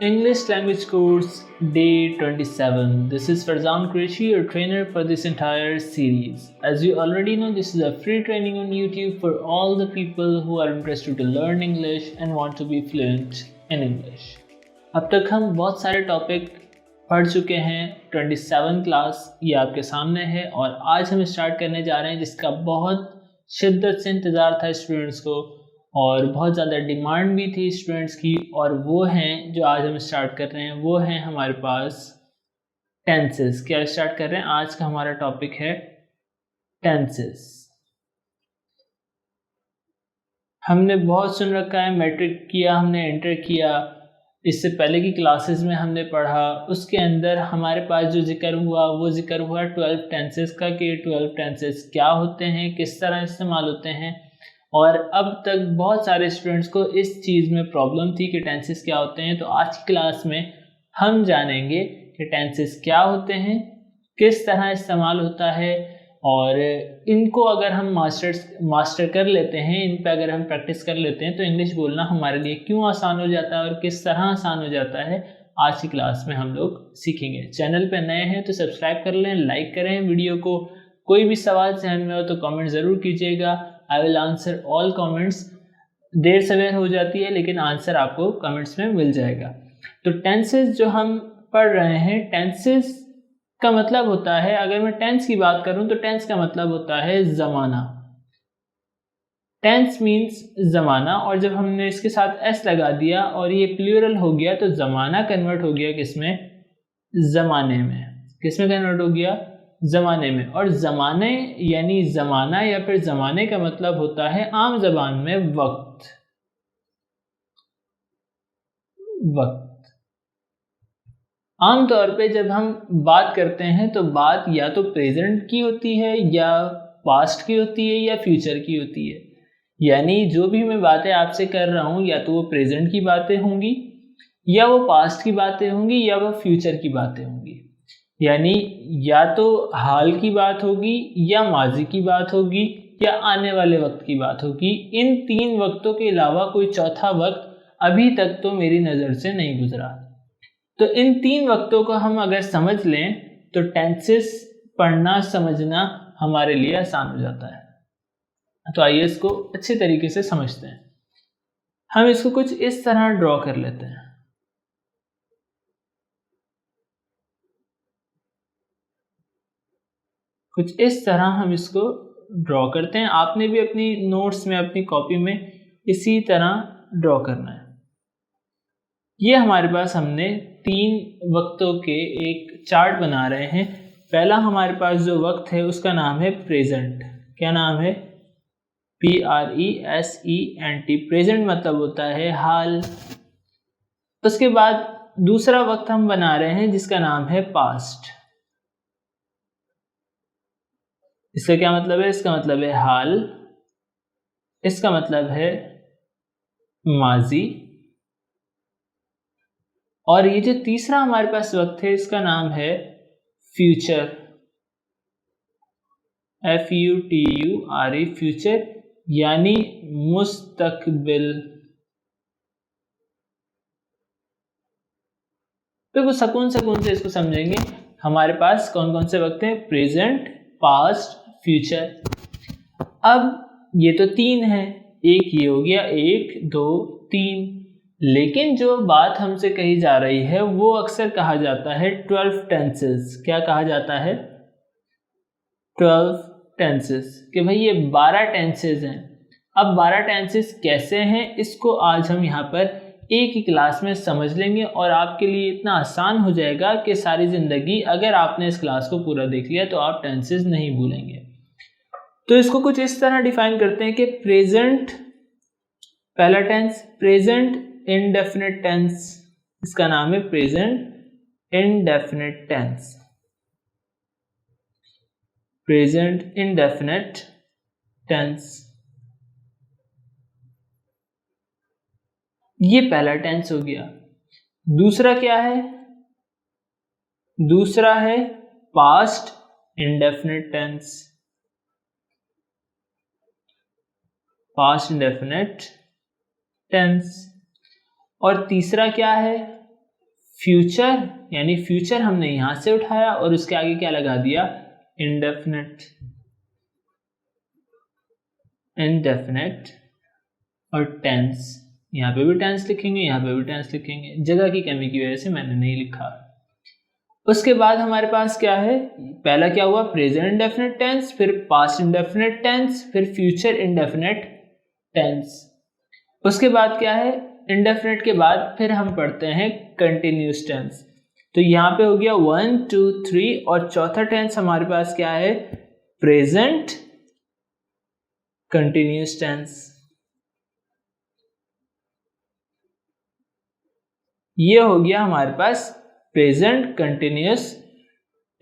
English language course day 27. This is Farzan Qureshi, your trainer for this entire series. As you already know, this is a free training on YouTube for all the people who are interested to learn English and want to be fluent in English. अब तक हम बहुत सारे topic पढ़ चुके हैं। 27 class ये आपके सामने है और आज हम स्टार्ट करने जा रहे हैं जिसका बहुत शिद्दत से इंतज़ार था स्टूडेंट्स को और बहुत ज़्यादा डिमांड भी थी स्टूडेंट्स की, और वो हैं जो आज हम स्टार्ट कर रहे हैं, वो हैं हमारे पास टेंसेस। क्या स्टार्ट कर रहे हैं? आज का हमारा टॉपिक है टेंसेस। हमने बहुत सुन रखा है, मैट्रिक किया, हमने इंटर किया, इससे पहले की क्लासेस में हमने पढ़ा, उसके अंदर हमारे पास जो जिक्र हुआ वो जिक्र हुआ 12 टेंसेस का कि 12 टेंसेस क्या होते हैं, किस तरह इस्तेमाल होते हैं। और अब तक बहुत सारे स्टूडेंट्स को इस चीज़ में प्रॉब्लम थी कि टेंसेस क्या होते हैं। तो आज की क्लास में हम जानेंगे कि टेंसेस क्या होते हैं, किस तरह इस्तेमाल होता है, और इनको अगर हम मास्टर कर लेते हैं, इन पे अगर हम प्रैक्टिस कर लेते हैं तो इंग्लिश बोलना हमारे लिए क्यों आसान हो जाता है और किस तरह आसान हो जाता है, आज की क्लास में हम लोग सीखेंगे। चैनल पे नए हैं तो सब्सक्राइब कर लें, लाइक करें वीडियो को। कोई भी सवाल ध्यान में हो तो कमेंट ज़रूर कीजिएगा। I will answer all comments. देर सवेर हो जाती है लेकिन आंसर आपको कमेंट्स में मिल जाएगा। तो टेंसेस जो हम पढ़ रहे हैं, टेंसेस का मतलब होता है, अगर मैं टेंस की बात करूं तो टेंस का मतलब होता है ज़माना। टेंस मीन्स ज़माना, और जब हमने इसके साथ एस लगा दिया और ये प्लूरल हो गया तो ज़माना कन्वर्ट हो गया किसमें? ज़माने में। किसमें कन्वर्ट हो गया? ज़माने में। और ज़माने यानी ज़माना या फिर ज़माने का मतलब होता है आम ज़बान में वक्त। वक्त आम तौर पे जब हम बात करते हैं तो बात या तो प्रेजेंट की होती है या पास्ट की होती है या फ्यूचर की होती है। यानी जो भी मैं बातें आपसे कर रहा हूँ या तो वो प्रेजेंट की बातें होंगी या वो पास्ट की बातें होंगी या वो फ्यूचर की बातें होंगी। यानी या तो हाल की बात होगी या माजी की बात होगी या आने वाले वक्त की बात होगी। इन तीन वक्तों के अलावा कोई चौथा वक्त अभी तक तो मेरी नज़र से नहीं गुजरा। तो इन तीन वक्तों को हम अगर समझ लें तो टेंसेस पढ़ना समझना हमारे लिए आसान हो जाता है। तो आइए इसको अच्छे तरीके से समझते हैं। हम इसको कुछ इस तरह ड्रॉ कर लेते हैं। कुछ इस तरह हम इसको ड्रॉ करते हैं। आपने भी अपनी नोट्स में, अपनी कॉपी में इसी तरह ड्रॉ करना है। ये हमारे पास हमने तीन वक्तों के एक चार्ट बना रहे हैं। पहला हमारे पास जो वक्त है उसका नाम है प्रेजेंट। क्या नाम है? PRESENT। प्रेजेंट मतलब होता है हाल। उसके बाद दूसरा वक्त हम बना रहे हैं जिसका नाम है पास्ट। इसका क्या मतलब है? इसका मतलब है हाल, इसका मतलब है माजी, और ये जो तीसरा हमारे पास वक्त है इसका नाम है फ्यूचर। FUTURE, फ्यूचर यानी मुस्तकबिल। तो वो सुकून से इसको समझेंगे। हमारे पास कौन कौन से वक्त हैं? Present, past, future. अब ये तो तीन है, एक ये हो गया, 1 2 3। लेकिन जो बात हमसे कही जा रही है वो अक्सर कहा जाता है 12 टेंसेस। क्या कहा जाता है? 12 टेंसेस। कि भाई ये 12 टेंसेस हैं। अब 12 टेंसेस कैसे हैं इसको आज हम यहाँ पर एक ही क्लास में समझ लेंगे और आपके लिए इतना आसान हो जाएगा कि सारी ज़िंदगी अगर आपने इस क्लास को पूरा देख लिया तो आप टेंसेस नहीं भूलेंगे। तो इसको कुछ इस तरह डिफाइन करते हैं कि प्रेजेंट, पहला टेंस प्रेजेंट इंडेफिनिट टेंस, इसका नाम है present indefinite tense. Present indefinite tense, ये पहला टेंस हो गया। दूसरा क्या है? दूसरा है past indefinite tense. Past indefinite tense. और तीसरा क्या है? फ्यूचर, यानी फ्यूचर हमने यहाँ से उठाया और उसके आगे क्या लगा दिया, इंडेफिनिट, इंडेफिनिट और टेंस। यहाँ पे भी टेंस लिखेंगे, यहाँ पे भी टेंस लिखेंगे, जगह की कमी की वजह से मैंने नहीं लिखा। उसके बाद हमारे पास क्या है, पहला क्या हुआ, प्रेजेंट इंडेफिनिट टेंस, फिर पास्ट इंडेफिनिट टेंस, फिर फ्यूचर इंडेफिनिट टेंस। उसके बाद क्या है, इंडेफिनिट के बाद फिर हम पढ़ते हैं कंटिन्यूस टेंस। तो यहाँ पे हो गया 1 2 3 और चौथा टेंस हमारे पास क्या है, प्रेजेंट कंटिन्यूस टेंस। ये हो गया हमारे पास प्रेजेंट कंटिन्यूस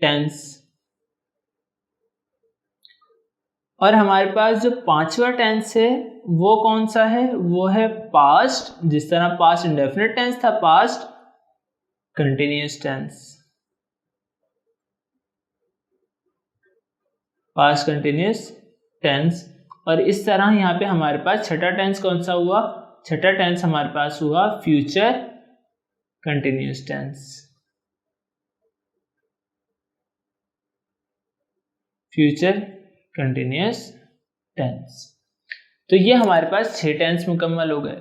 टेंस। और हमारे पास जो पांचवा टेंस है वो कौन सा है, वो है पास्ट। जिस तरह पास्ट इंडेफिनिट टेंस था, past continuous tense, past continuous tense. और इस तरह यहाँ पे हमारे पास छठा टेंस कौन सा हुआ, छठा टेंस हमारे पास हुआ future continuous tense, future continuous tense. तो ये हमारे पास 6 टेंस मुकम्मल हो गए।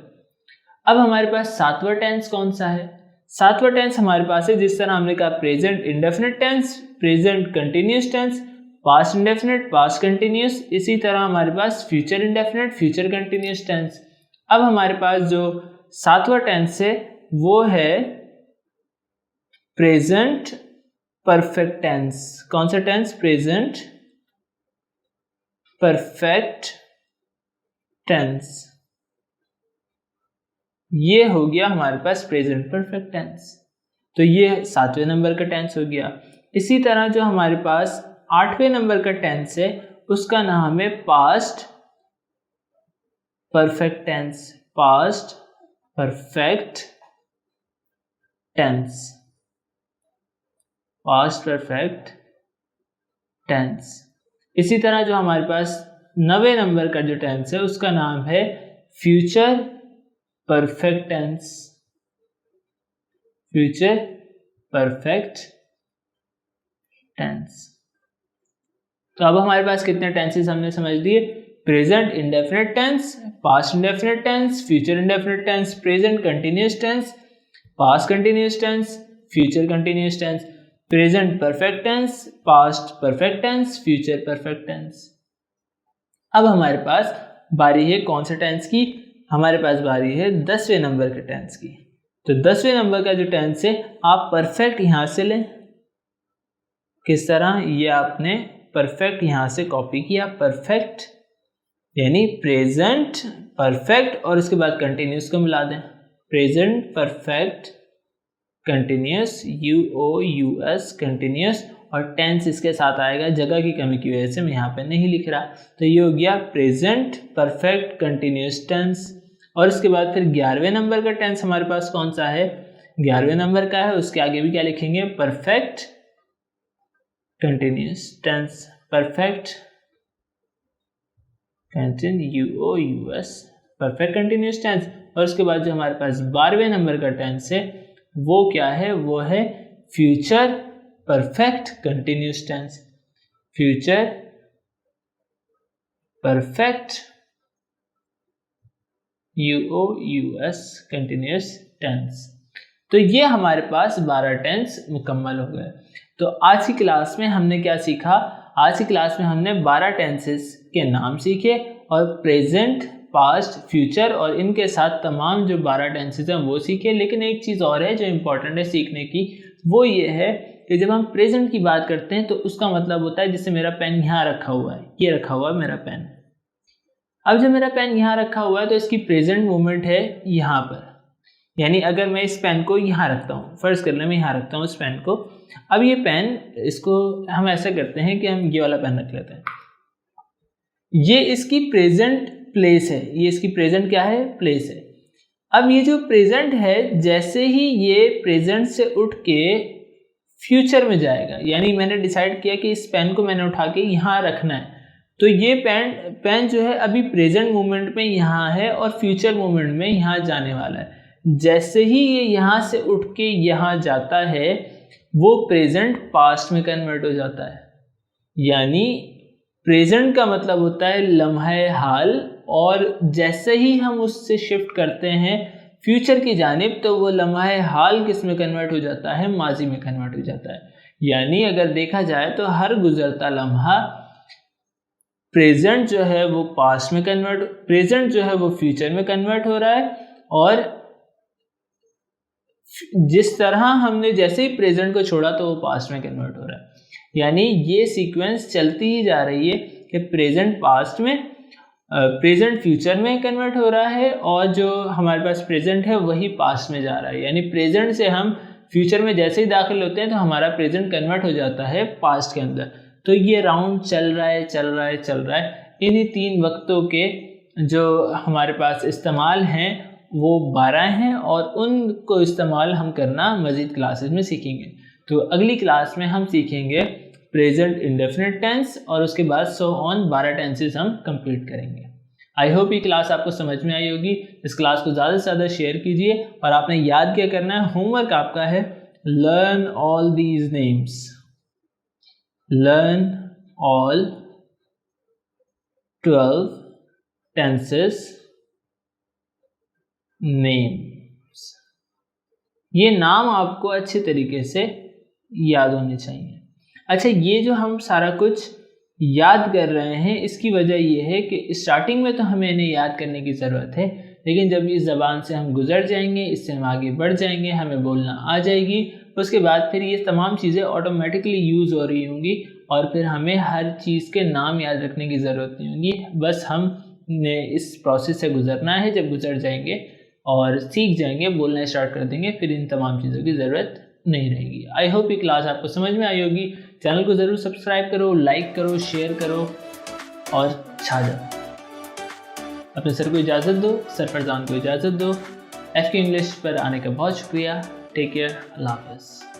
अब हमारे पास सातवां टेंस कौन सा है, सातवां टेंस हमारे पास है, जिस तरह हमने कहा present indefinite tense, present continuous tense, past indefinite, past continuous, इसी तरह हमारे पास future indefinite, future continuous tense. अब हमारे पास जो सातवां टेंस है वो है प्रेजेंट परफेक्ट टेंस। कौन सा टेंस, प्रेजेंट परफेक्ट टेंस। ये हो गया हमारे पास प्रेजेंट परफेक्ट टेंस। तो ये 7वें नंबर का टेंस हो गया। इसी तरह जो हमारे पास 8वें नंबर का टेंस है उसका नाम है past perfect tense, past perfect tense, past perfect tense. इसी तरह जो हमारे पास 9वें नंबर का जो टेंस है उसका नाम है future perfect tense, future perfect tense. तो अब हमारे पास कितने टेंसेस हमने समझ लिए, present indefinite tense, past indefinite tense, future indefinite tense, present continuous tense, past continuous tense, future continuous tense, present perfect tense, past perfect tense, future perfect tense. अब हमारे पास बारी है कौन से टेंस की, हमारे पास बारी है 10वें नंबर के टेंस की। तो 10वें नंबर का जो टेंस है आप परफेक्ट यहां से लें। किस तरह, ये आपने परफेक्ट यहां से कॉपी किया, परफेक्ट यानी प्रेजेंट परफेक्ट और उसके बाद कंटिन्यूस को मिला दें, present perfect continuous, UOUS continuous, और टेंस इसके साथ आएगा, जगह की कमी की वजह से मैं यहाँ पे नहीं लिख रहा। तो ये हो गया प्रेजेंट परफेक्ट कंटिन्यूस टेंस। और उसके बाद फिर 11वें नंबर का टेंस हमारे पास कौन सा है, 11वें नंबर का है, उसके आगे भी क्या लिखेंगे, perfect continuous tense, perfect UOUS perfect continuous tense. और उसके बाद जो हमारे पास 12वें नंबर का टेंस है वो क्या है, वो है future perfect continuous tense, future perfect UOUS continuous tense. तो ये हमारे पास 12 टेंस मुकम्मल हो गए। तो आज की क्लास में हमने क्या सीखा, आज की क्लास में हमने 12 टेंसेस के नाम सीखे और प्रेजेंट, पास्ट, फ्यूचर और इनके साथ तमाम जो 12 टेंसेस हैं वो सीखे। लेकिन एक चीज़ और है जो इम्पोर्टेंट है सीखने की, वो ये है कि जब हम प्रेजेंट की बात करते हैं तो उसका मतलब होता है, जैसे मेरा पेन यहाँ रखा हुआ है, ये रखा हुआ है मेरा पेन। अब जब मेरा पेन यहाँ रखा हुआ है तो इसकी प्रेजेंट मूवमेंट है यहाँ पर, यानी अगर मैं इस पेन को यहाँ रखता हूँ, फर्ज कर लें मैं यहाँ रखता हूँ इस पेन को। अब ये पेन, इसको हम ऐसा करते हैं कि हम ये वाला पेन रख लेते हैं, ये इसकी प्रेजेंट प्लेस है, ये इसकी प्रेजेंट क्या है, प्लेस है। अब ये जो प्रेजेंट है, जैसे ही ये प्रेजेंट से उठ के फ्यूचर में जाएगा, यानी मैंने डिसाइड किया कि इस पेन को मैंने उठा के यहाँ रखना है, तो ये पेन जो है अभी प्रेजेंट मोमेंट में यहाँ है और फ्यूचर मोमेंट में यहाँ जाने वाला है। जैसे ही ये यहाँ से उठ के यहाँ जाता है वो प्रेजेंट पास्ट में कन्वर्ट हो जाता है। यानी प्रेजेंट का मतलब होता है लम्हे हाल, और जैसे ही हम उससे शिफ्ट करते हैं फ्यूचर की जानिब तो वो लम्हे हाल किस में कन्वर्ट हो जाता है, माजी में कन्वर्ट हो जाता है। यानी अगर देखा जाए तो हर गुजरता लम्हा प्रेजेंट जो है वो पास्ट में कन्वर्ट, प्रेजेंट जो है वो फ्यूचर में कन्वर्ट हो रहा है, और जिस तरह हमने जैसे ही प्रेजेंट को छोड़ा तो वो पास्ट में कन्वर्ट हो रहा है। यानी ये सीक्वेंस चलती ही जा रही है कि प्रेजेंट पास्ट में, प्रेजेंट फ्यूचर में कन्वर्ट हो रहा है, और जो हमारे पास प्रेजेंट है वही पास्ट में जा रहा है। यानी प्रेजेंट से हम फ्यूचर में जैसे ही दाखिल होते हैं तो हमारा प्रेजेंट कन्वर्ट हो जाता है पास्ट के अंदर। तो ये राउंड चल रहा है चल रहा है चल रहा है। इन्हीं 3 वक्तों के जो हमारे पास इस्तेमाल हैं वो 12 हैं, और उनको इस्तेमाल हम करना मज़ीद क्लासेस में सीखेंगे। तो अगली क्लास में हम सीखेंगे प्रेजेंट इंडेफिनिट टेंस, और उसके बाद सो ऑन 12 टेंसेस हम कंप्लीट करेंगे। आई होप ये क्लास आपको समझ में आई होगी। इस क्लास को ज़्यादा से ज़्यादा शेयर कीजिए, और आपने याद क्या करना है, होमवर्क आपका है learn all these names, learn all 12 tenses names. ये नाम आपको अच्छे तरीके से याद होने चाहिए। अच्छा, ये जो हम सारा कुछ याद कर रहे हैं इसकी वजह ये है कि स्टार्टिंग में तो हमें इन्हें याद करने की ज़रूरत है, लेकिन जब इस ज़बान से हम गुजर जाएंगे, इससे हम आगे बढ़ जाएंगे, हमें बोलना आ जाएगी, उसके बाद फिर ये तमाम चीज़ें ऑटोमेटिकली यूज़ हो रही होंगी, और फिर हमें हर चीज़ के नाम याद रखने की ज़रूरत नहीं होगी। बस हमने इस प्रोसेस से गुजरना है। जब गुजर जाएंगे और सीख जाएंगे, बोलना स्टार्ट कर देंगे, फिर इन तमाम चीज़ों की ज़रूरत नहीं रहेगी। आई होप ये क्लास आपको समझ में आई होगी। चैनल को ज़रूर सब्सक्राइब करो, लाइक करो, शेयर करो और छा जाओ। अपने सर को इजाज़त दो, सरफरजान को इजाज़त दो। FK इंग्लिश पर आने का बहुत शुक्रिया। टेक केयर, अल्लाह हाफ़िज़।